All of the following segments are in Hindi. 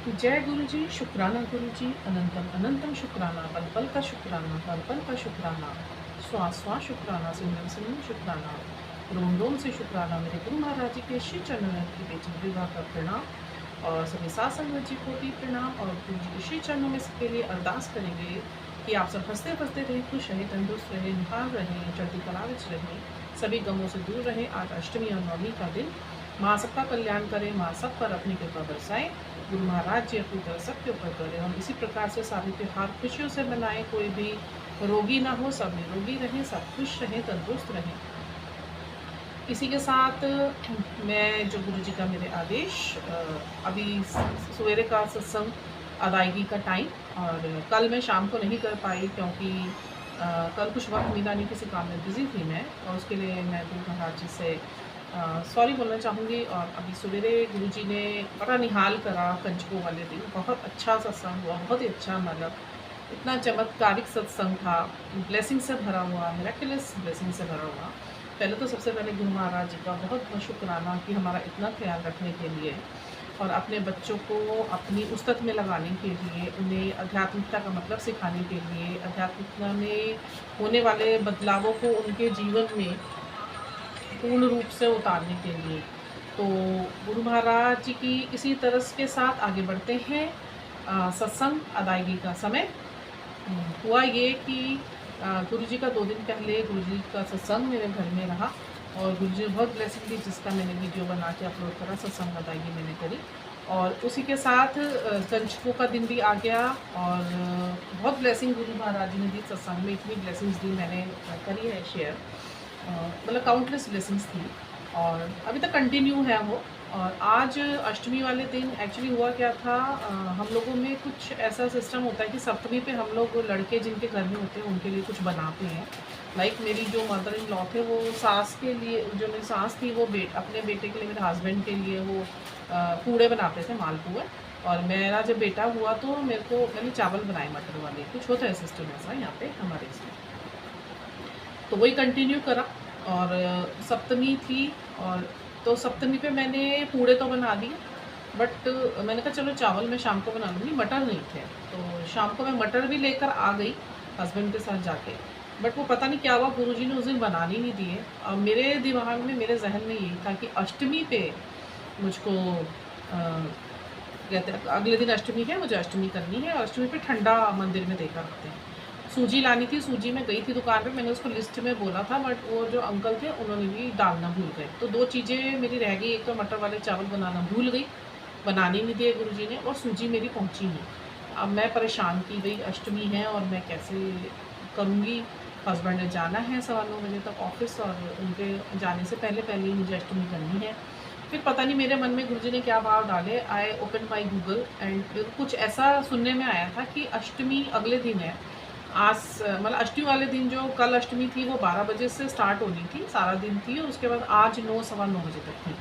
जय गुरु जी, शुक्राना गुरु जी, अनंतम अनंतम शुक्राना, पल पल का शुक्राना, पल पल का शुक्राना, श्वास श्वास शुक्राना, सिमरन सिमरन शुक्राना, रोम रोम से शुक्राना। मेरे गुरु महाराज जी के श्री चरणों की बेचन विवाह का प्रणाम और सभी सात संगत जी को भी प्रणाम। और गुरु जी के श्री चरणों में सबके लिए अरदास करेंगे कि आप सब हंसते हंसते रहे, खुश रहे, तंदुरुस्त रहे, निहार रहे, चढ़ती कला विच रहे, सभी गमों से दूर रहे। आज अष्टमी और नवमी का दिन, माँ सबका कल्याण करे, माँ सब पर अपनी कृपा बरसाए, गुरु महाराज जी अपनी तरफ सबके ऊपर करें। हम इसी प्रकार से सारे त्यौहार खुशियों से मनाएं, कोई भी रोगी ना हो, सब निरोगी रहें, सब खुश रहें, तंदुरुस्त रहें। इसी के साथ मैं जो गुरु जी का मेरे आदेश, अभी सवेरे का सत्संग अदायगी का टाइम, और कल मैं शाम को नहीं कर पाई क्योंकि कल कुछ वक्त मिला नहीं, किसी काम में बिज़ी थी मैं, और उसके लिए मैं गुरु महाराज जी से सॉरी बोलना चाहूँगी। और अभी सवेरे गुरु जी ने बड़ा निहाल करा, कंजकों वाले दिन बहुत अच्छा सत्संग हुआ, बहुत ही अच्छा, मतलब इतना चमत्कारिक सत्संग था, ब्लेसिंग से भरा हुआ, मिरेकलस ब्लेसिंग से भरा हुआ। पहले तो सबसे पहले गुरु महाराज जी का बहुत बहुत शुक्राना कि हमारा इतना ख्याल रखने के लिए और अपने बच्चों को अपनी उस्तत में लगाने के लिए, उन्हें आध्यात्मिकता का मतलब सिखाने के लिए, आध्यात्मिकता में होने वाले बदलावों को उनके जीवन में पूर्ण रूप से उतारने के लिए। तो गुरु महाराज जी की इसी तरस के साथ आगे बढ़ते हैं। सत्संग अदायगी का समय हुआ ये कि गुरु जी का 2 दिन पहले गुरु जी का सत्संग मेरे घर में रहा, और गुरु जी ने बहुत ब्लेसिंग दी, जिसका मैंने वीडियो बना के अपलोड करा, सत्संग अदायगी मैंने करी। और उसी के साथ कंजकों का दिन भी आ गया, और बहुत ब्लेसिंग गुरु महाराज जी ने दी सत्संग में, इतनी ब्लेसिंग्स दी मैंने करी है शेयर, मतलब काउंटलेस ब्लेसिंग्स थी, और अभी तक कंटिन्यू है वो। और आज अष्टमी वाले दिन एक्चुअली हुआ क्या था, हम लोगों में कुछ ऐसा सिस्टम होता है कि सप्तमी पे हम लोग लड़के जिनके घर में होते हैं उनके लिए कुछ बनाते हैं। लाइक मेरी जो मदर इन लॉ थे, वो सास के लिए, जो मेरी सास थी, वो अपने बेटे के लिए, मेरे हस्बैंड के लिए वो पूड़े बनाते थे, मालपुए। और मेरा जब बेटा हुआ तो मैंने चावल बनाए मटर वाले, कुछ होता है सिस्टम ऐसा यहाँ पे हमारे इसमें, तो वही कंटिन्यू करा। और सप्तमी थी, और तो सप्तमी पे मैंने पूड़े तो बना दिए, बट मैंने कहा चलो चावल मैं शाम को बना लूँगी, मटर नहीं थे, तो शाम को मैं मटर भी लेकर आ गई हस्बैंड के साथ जाके। बट वो पता नहीं क्या हुआ, गुरुजी ने उस दिन बनाने नहीं दिए। और मेरे दिमाग में, मेरे जहन में यही था कि अष्टमी पे मुझको कहते हैं अगले दिन अष्टमी है, मुझे अष्टमी करनी है, और अष्टमी पे ठंडा मंदिर में देकर रखते हैं। सूजी लानी थी, सूजी में गई थी दुकान पे, मैंने उसको लिस्ट में बोला था, बट वो जो अंकल थे उन्होंने भी डालना भूल गए। तो 2 चीज़ें मेरी रह गई, एक तो मटर वाले चावल बनाना भूल गई, बनाने नहीं दिए गुरुजी ने, और सूजी मेरी पहुंची नहीं। अब मैं परेशान की गई, अष्टमी है और मैं कैसे करूँगी। हस्बैंड ने जाना है 9:15 बजे तक ऑफिस, और उनके जाने से पहले पहले ही मुझे अष्टमी करनी है। फिर पता नहीं मेरे मन में गुरुजी ने क्या भाव डाले, I open my Google and कुछ ऐसा सुनने में आया था कि अष्टमी अगले दिन है। आज मतलब अष्टमी वाले दिन, जो कल अष्टमी थी वो 12 बजे से स्टार्ट होनी थी, सारा दिन थी, और उसके बाद आज 9 सवा 9 बजे तक थी।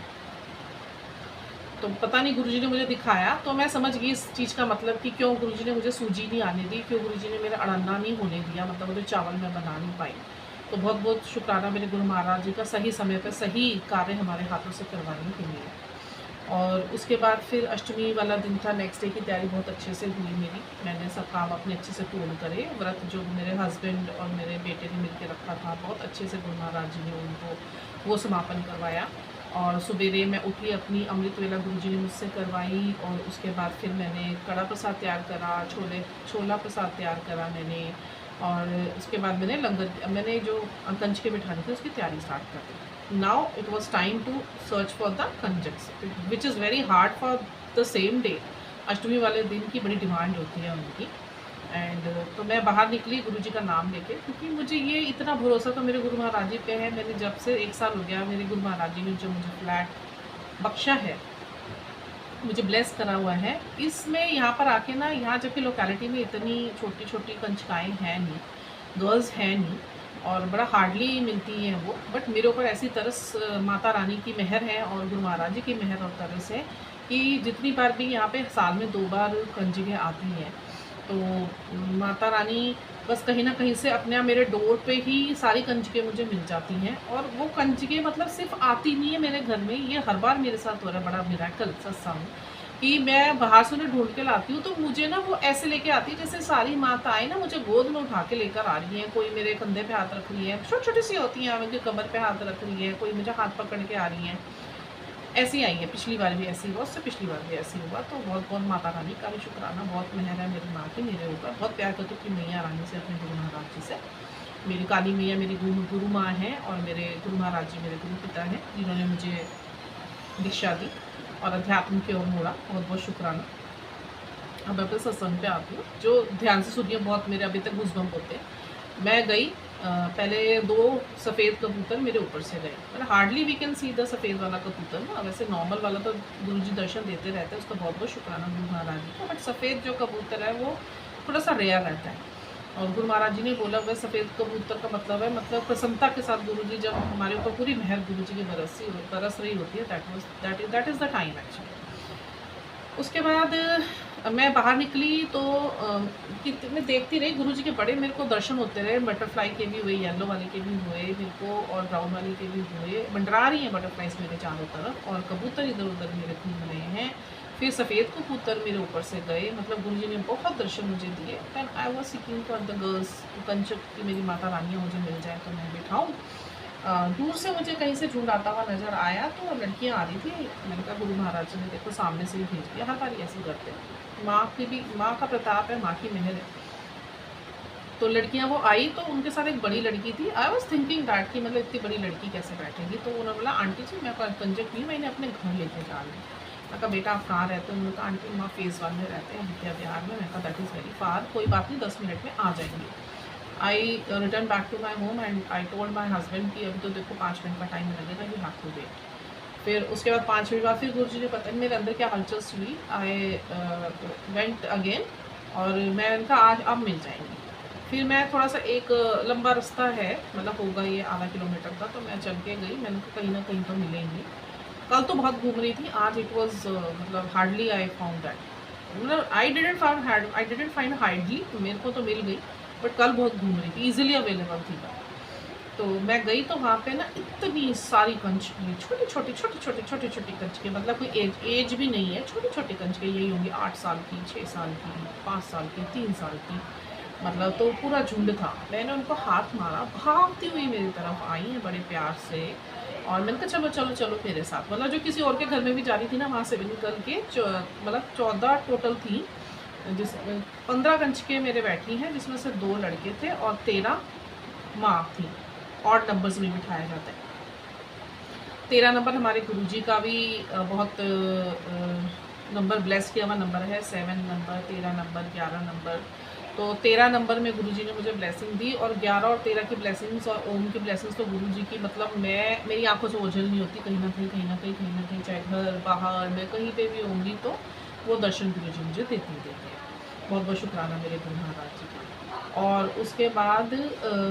तो पता नहीं गुरुजी ने मुझे दिखाया, तो मैं समझ गई इस चीज़ का मतलब कि क्यों गुरुजी ने मुझे सूजी नहीं आने दी, क्यों गुरुजी ने मेरा अड़न्ना नहीं होने दिया, मतलब मुझे चावल मैं बना नहीं पाई। तो बहुत बहुत शुक्राना मेरे गुरु महाराज जी का, सही समय पर सही कार्य हमारे हाथों से करवाने के लिए। और उसके बाद फिर अष्टमी वाला दिन था, नेक्स्ट डे की तैयारी बहुत अच्छे से हुई मेरी, मैंने सब काम अपने अच्छे से पूर्ण करे। व्रत जो मेरे हस्बैंड और मेरे बेटे ने मिलकर रखा था, बहुत अच्छे से गुरु महाराज जी ने उनको वो समापन करवाया। और सवेरे मैं उठी, अपनी अमृत वेला गुरु जी ने मुझसे करवाई, और उसके बाद फिर मैंने कड़ा प्रसाद तैयार करा, छोला प्रसाद तैयार करा मैंने, और उसके बाद मैंने जो कंजके बिठाने थे उसकी तैयारी स्टार्ट कर दी। Now it was time to search for the कंजक्स, which is very hard for the same day। अष्टमी वाले दिन की बड़ी डिमांड होती है उनकी। एंड तो मैं बाहर निकली गुरुजी का नाम लेके, क्योंकि मुझे ये इतना भरोसा तो मेरे गुरु महाराज जी पे है। मैंने जब से 1 साल हो गया, मेरे गुरु महाराज जी ने जो मुझे फ्लैट बख्शा है, मुझे ब्लेस करा हुआ है, इसमें यहाँ पर आके ना, यहाँ जबकि लोकेलिटी में इतनी छोटी छोटी कंजकाएँ हैं नहीं, गर्ल्स हैं नहीं, और बड़ा हार्डली मिलती हैं वो, बट मेरे ऊपर ऐसी तरस माता रानी की मेहर है और गुरु महाराज जी की मेहर और तरस है कि जितनी बार भी यहाँ पे साल में 2 बार कंजकें आती हैं, तो माता रानी बस कहीं ना कहीं से अपने यहाँ मेरे डोर पे ही सारी कंजकें मुझे मिल जाती हैं। और वो कंजकें मतलब सिर्फ आती नहीं है मेरे घर में, ये हर बार मेरे साथ हो रहा है, बड़ा मिरेकल सत्संग। कि मैं बाहर से उन्हें ढूँढ के लाती हूँ, तो मुझे ना वो ऐसे लेके आती है जैसे सारी माताएँ ना मुझे गोद में उठा के लेकर आ रही हैं। कोई मेरे कंधे पे हाथ रख रही है, छोटी-छोटी सी होती हैं, उनके कमर पे हाथ रख रही है, कोई मुझे हाथ पकड़ के आ रही हैं। ऐसी आई है, पिछली बार भी ऐसे ही हुआ, उससे पिछली बार भी ऐसे ही हुआ। तो बहुत-बहुत माता रानी का भी शुक्राना, बहुत मेहर है मेरी माँ की मेरे ऊपर। बहुत प्यार करती हूँ अपनी मैया रानी से, अपने गुरु महाराज जी से। मेरी काली मैया मेरी गुरु माँ हैं और मेरे गुरु महाराज जी मेरे गुरु पिता हैं, जिन्होंने मुझे दीक्षा दी और अध्यात्म की ओर मोड़ा। बहुत-बहुत शुक्राना। अब मैं अपने सत्संग पे आती हूँ, जो ध्यान से सुनिए, बहुत मेरे अभी तक गूज़बम्प होते हैं। मैं गई, पहले 2 सफ़ेद कबूतर मेरे ऊपर से गए। मतलब hardly we can see the सफ़ेद वाला कबूतर ना, वैसे नॉर्मल वाला तो गुरुजी दर्शन देते रहते हैं, उसका बहुत-बहुत शुक्राना गुरु महाराज जी का। बट सफ़ेद जो कबूतर है वो थोड़ा-सा रेयर रहता है। और गुरु महाराज जी ने बोला वह सफ़ेद कबूतर का मतलब है, मतलब प्रसन्नता के साथ गुरुजी जब हमारे ऊपर पूरी मेहर गुरुजी की बरस रही होती है, that is the time actually. उसके बाद मैं बाहर निकली तो मैं देखती रही, गुरुजी के बड़े मेरे को दर्शन होते रहे। बटरफ्लाई के भी हुए, येलो वाले के भी हुए मेरे को, और ब्राउन वाले के भी हुए। मंडरा रही हैं बटरफ्लाइज मेरे चारों तरफ, और कबूतर इधर उधर मेरे घूम रहे हैं। फिर सफ़ेद कबूतर मेरे ऊपर से गए, मतलब गुरुजी ने बहुत दर्शन मुझे दिए। Then I was seeking for the girls, कंचक की मेरी माता रानियाँ मुझे मिल जाए तो मैं बिठाऊँ। दूर से मुझे कहीं से झुंड आता हुआ नज़र आया, तो लड़कियां आ रही थी। मैंने कहा गुरु महाराज जी ने देखो सामने से ही भेज दिया, हर बार ऐसे करते हैं। माँ की भी, माँ का प्रताप है, माँ की मेहर है। तो लड़कियां वो आई, तो उनके साथ एक बड़ी लड़की थी। आई वॉज थिंकिंग दैट कि मतलब इतनी बड़ी लड़की कैसे बैठेगी। तो उन्होंने बोला आंटी जी मैं कंजक नहीं, मैंने अपने घर लेके जा रही हूँ। मैं कहा बेटा आप कहाँ रहते हो? उन्होंने कहा आंटी माँ फेज़ 1 में रहते हैं, विद्या विहार में। मैं कहा दैट इज़ वेरी फार, कोई बात नहीं 10 मिनट में आ जाएंगे। I return back to my home and I told my husband कि अभी तो देखो 5 मिनट का टाइम लगेगा, यू हैव टू वेट। फिर उसके बाद 5 मिनट बाद फिर गुरु जी ने पता नहीं मेरे अंदर क्या हलचल हुई। आई वेंट अगेन, और मैं उनका आज अब मिल जाएंगी। फिर मैं थोड़ा सा एक लंबा रास्ता है, मतलब होगा ये आधा किलोमीटर का, तो मैं चल के गई। मैंने कहा कहीं ना कहीं तो मिलेंगी। कल तो बहुत घूम रही थी, आज इट वॉज मतलब हार्डली आई फाउंड दैट, मतलब आई डिडेंट फाइंड हार्डली, मेरे को तो मिल गई। बट कल बहुत घूम रही थी, ईजिली अवेलेबल थी। तो मैं गई तो वहाँ पे ना इतनी सारी कंचकी, छोटी छोटी कंचके, मतलब कोई एज भी नहीं है, छोटी छोटी कंचके यही होंगी 8 साल की, 6 साल की, 5 साल की, 3 साल की, मतलब तो पूरा झुंड था। मैंने उनको हाथ मारा, भागती हुई मेरी तरफ आई हैं बड़े प्यार से। और मैंने कहा चलो चलो चलो मेरे साथ, मतलब जो किसी और के घर में भी जा रही थी ना, वहाँ से भी निकल के मतलब 14 टोटल थी, जिस 15 कंचके मेरे बैठी हैं, जिसमें से 2 लड़के थे और 13 माँ थी। ऑड नंबर्स में बिठाया जाता है। 13 नंबर हमारे गुरुजी का भी बहुत नंबर ब्लेस किया हुआ नंबर है। 7 नंबर, 13 नंबर, 11 नंबर। तो 13 नंबर में गुरुजी ने मुझे ब्लेसिंग दी, और 11 और 13 की ब्लेसिंग्स और ओम की ब्लेसिंग्स तो गुरुजी की, मतलब मेरी आंखों से ओझल नहीं होती। कहीं ना कहीं चाहे घर बाहर मैं कहीं पे भी होंगी तो वो दर्शन गुरुजी मुझे देते ही देते हैं। बहुत बहुत शुक्राना मेरे गुरु महाराज जी का। और उसके बाद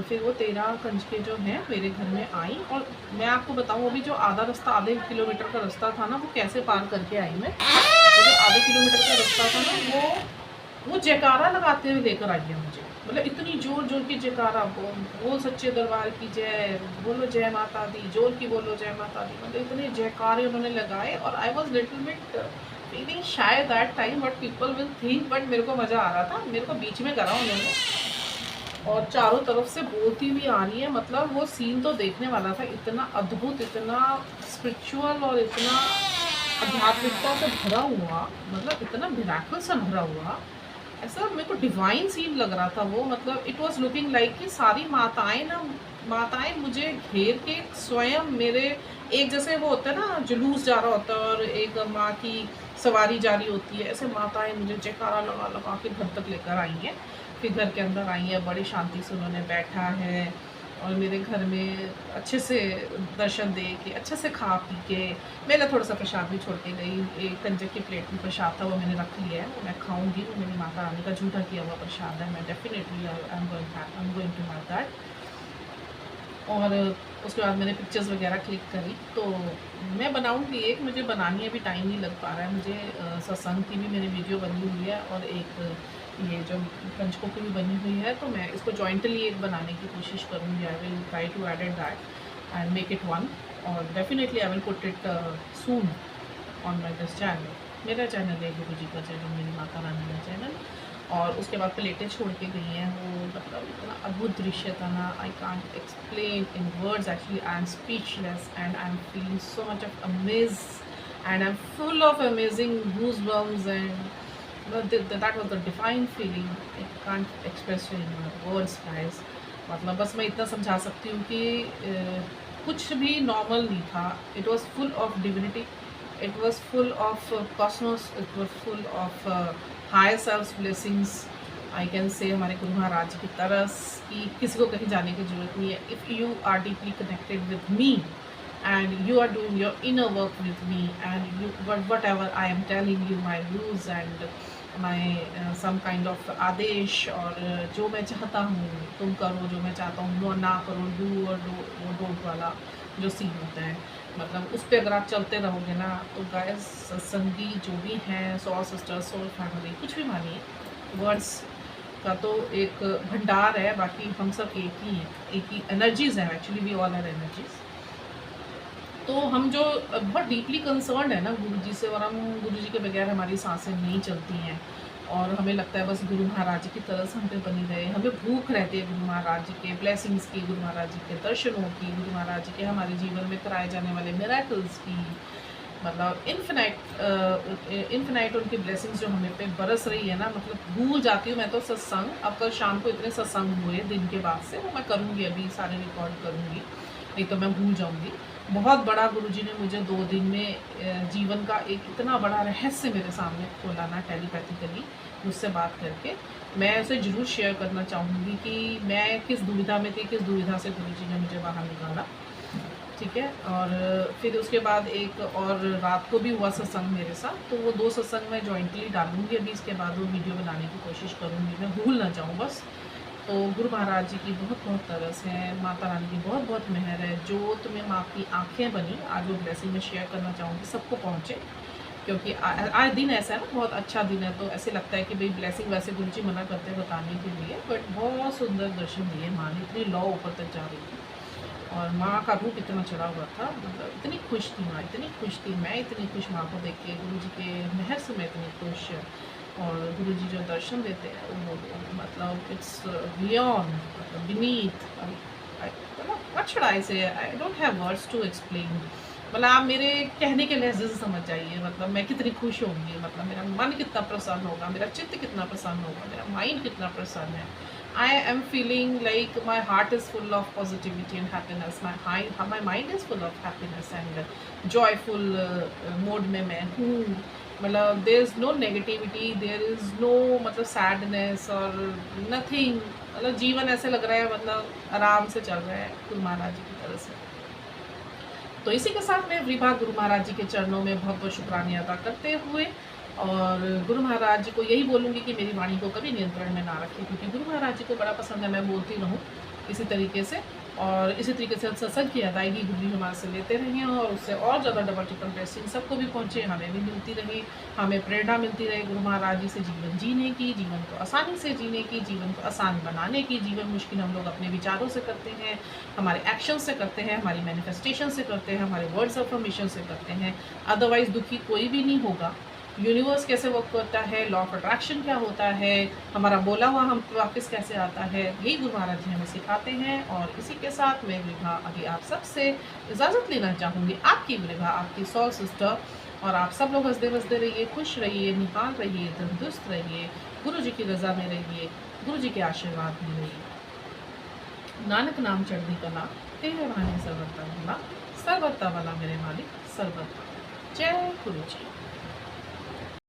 फिर वो 13 कंचके जो हैं मेरे घर में आई। और मैं आपको बताऊं, अभी जो आधा रास्ता, आधे किलोमीटर का रास्ता था ना, वो कैसे पार करके आई मैं। वो जो आधे किलोमीटर का रास्ता था ना, वो जयकारा लगाते हुए लेकर आई है मुझे, मतलब इतनी जोर जोर की जयकारा, बोल सच्चे दरबार की जय, बोलो जय माता दी, जोर की बोलो जय माता दी, मतलब इतने जयकारे उन्होंने लगाए। और I was little bit feeling शायद that time what people will think, but मेरे को मज़ा आ रहा था। मेरे को बीच में करा उन्होंने, और चारों तरफ से बोलती हुई आ रही है, मतलब वो सीन तो देखने वाला था। इतना अद्भुत, इतना स्पिरिचुअल और इतना आध्यात्मिकता से भरा हुआ, मतलब इतना मिराकल से भरा हुआ, ऐसा मेरे को डिवाइन सीन लग रहा था वो। मतलब इट वाज लुकिंग लाइक कि सारी माताएं मुझे घेर के स्वयं मेरे, एक जैसे वो होता है ना जुलूस जा रहा होता है और एक माँ की सवारी जारी होती है, ऐसे माताएं मुझे जयकारा लगा लगा के घर तक लेकर आई हैं। फिर घर के अंदर आई हैं, बड़ी शांति से उन्होंने बैठा है, और मेरे घर में अच्छे से दर्शन दे के, अच्छे से खा पी के, मैंने थोड़ा सा प्रसाद भी छोड़ के गई। एक कंजक की प्लेट में प्रसाद था, वो मैंने रख लिया है, वो मैं खाऊंगी। वो मेरी माता रानी का झूठा किया हुआ प्रसाद है, मैं definitely I am going to have that. और उसके बाद मैंने पिक्चर्स वगैरह क्लिक करी। तो मैं बनाऊंगी एक, मुझे बनानी अभी टाइम नहीं लग पा रहा है मुझे। सत्संग की भी मेरी वीडियो बनी हुई है, और एक ये जो कंचकों की भी बनी हुई है, तो मैं इसको जॉइंटली एक बनाने की कोशिश करूँगी। I will try to edit that and make it one, और definitely I will put it soon on my this channel. मेरा चैनल है गुरु जी का चैनल, मेरी माता रानी का चैनल। और उसके बाद प्लेटें छोड़ के गई हैं वो, मतलब इतना अद्भुत दृश्य था ना, I can't explain in words actually, I am speechless and I am feeling so much of amaze and I am full of amazing goosebumps and that was the divine feeling, I can't express in words guys. मतलब बस मैं इतना समझा सकती हूँ कि कुछ भी नॉर्मल नहीं था, it was full of divinity, it was full of cosmos, it was full of higher self blessings, I can say। हमारे गुरु महाराज की तरह कि किसी को कहीं जाने की ज़रूरत नहीं है। If you are deeply connected with me and you are doing your inner work with me and you whatever I am telling you, my views and my some kind of आदेश, और जो मैं चाहता हूँ तुम करो, जो मैं चाहता हूँ वो ना करो, डू और डोंट वाला जो सीन होता है, मतलब उस पर अगर आप चलते रहोगे ना तो गाइस सत्संगी जो भी हैं, सोल सिस्टर्स, सोल फैमिली, कुछ भी मानिए, वर्ड्स का तो एक भंडार है, बाकी हम सब एक ही हैं, एक ही एनर्जीज़ हैं actually, we all are energies. तो हम जो बहुत डीपली कंसर्न्ड है ना गुरु जी से, और हम गुरु जी के बगैर हमारी सांसें नहीं चलती हैं, और हमें लगता है बस गुरु महाराज जी की तरस हम पे बनी रहे, हमें भूख रहती है गुरु महाराज जी के ब्लेसिंग्स की, गुरु महाराज जी के दर्शनों की, गुरु महाराज जी के हमारे जीवन में कराए जाने वाले मिरेकल्स की, मतलब इन्फिनाइट उनकी ब्लेसिंग्स जो हमें पे बरस रही है ना, मतलब भूल जाती हूँ मैं तो सत्संग। अब कल शाम को इतने सत्संग हुए दिन के बाद से, वो मैं करूँगी, अभी सारे रिकॉर्ड करूँगी, नहीं तो मैं भूल जाऊँगी। बहुत बड़ा गुरुजी ने मुझे 2 दिन में जीवन का एक इतना बड़ा रहस्य मेरे सामने खोला ना, टेलीपैथिकली मुझसे बात करके। मैं उसे ज़रूर शेयर करना चाहूँगी कि मैं किस दुविधा में थी, किस दुविधा से गुरुजी ने मुझे बाहर निकाला, ठीक है। और फिर उसके बाद एक और रात को भी हुआ सत्संग मेरे साथ, तो वो 2 सत्संग मैं जॉइंटली डालूँगी अभी, इसके बाद वो वीडियो बनाने की कोशिश करूँगी, मैं भूल ना जाऊँ बस। तो गुरु महाराज जी की बहुत बहुत तरस है, माता रानी की बहुत बहुत मेहर है, जो तुम्हें माँ की आँखें बनी, आज वो ब्लेसिंग में शेयर करना चाहूँगी, सबको पहुँचे, क्योंकि आज दिन ऐसा है ना, बहुत अच्छा दिन है, तो ऐसे लगता है कि भाई ब्लेसिंग, वैसे गुरु जी मना करते हैं बताने के लिए, बट बहुत सुंदर दर्शन दिए माँ ने, इतनी लौ ऊपर तक जा रही थी, और माँ का रूप इतना चढ़ा हुआ था, मतलब इतनी खुश थी माँ, इतनी खुश थी, मैं इतनी खुश माँ को देख के, गुरु जी के मेहर से मैं इतनी खुश, और गुरु जी जो दर्शन देते हैं वो मतलब इट्स बियॉन्ड, मतलब beneath, what should I say, I don't have words to explain. मतलब आप मेरे कहने के लहजे से समझ जाइए, मतलब मैं कितनी खुश होंगी, मतलब मेरा मन कितना प्रसन्न होगा, मेरा चित्त कितना प्रसन्न होगा, मेरा माइंड कितना प्रसन्न है। I am feeling like my heart is full of positivity and happiness. My mind is full of happiness and joyful mode में मैं हूँ, मतलब there is no negativity, there is no मतलब sadness और nothing, मतलब जीवन ऐसे लग रहा है, मतलब आराम से चल रहा है गुरु महाराज जी की तरफ से। तो इसी के साथ मैं विभा गुरु महाराज जी के चरणों में बहुत बहुत शुक्राना अदा करते हुए, और गुरु महाराज जी को यही बोलूँगी कि मेरी वाणी को कभी नियंत्रण में ना रखें, क्योंकि गुरु महाराज जी को बड़ा पसंद है मैं बोलती रहूँ इसी तरीके से, और इसी तरीके से सत्संग की अदायगी गुरु जी हमारे से लेते रहें, और उससे और ज़्यादा डबल ट्रिपल ब्लेसिंग सबको भी पहुँचे, हमें भी मिलती रहे, हमें प्रेरणा मिलती रहे गुरु महाराज जी से जीवन जीने की, जीवन को आसानी से जीने की, जीवन को आसान बनाने की। जीवन मुश्किल हम लोग अपने विचारों से करते हैं, हमारे एक्शन से करते हैं, हमारी मैनिफेस्टेशन से करते हैं, हमारे वर्ड्स अफर्मेशन से करते हैं, अदरवाइज़ दुखी कोई भी नहीं होगा। यूनिवर्स कैसे वर्क करता है, लॉ ऑफ अट्रैक्शन क्या होता है, हमारा बोला हुआ हम वापस कैसे आता है, यही गुरु महाराज जी हमें सिखाते हैं। और इसी के साथ मैं विभा अभी आप सब से इजाज़त लेना चाहूँगी, आपकी विभा, आपकी सोल सिस्टर, और आप सब लोग हंसते बसते रहिए, खुश रहिए, निहाल रहिए, तंदुरुस्त रहिए, गुरु जी की रज़ा में रहिए, गुरु जी के आशीर्वाद में रहिए। नानक नाम चढ़ती कला, तेरे बहाने सरबत्ता भला, सरबत्ता वाला मेरे मालिक, सरबत्ता। जय गुरु जी।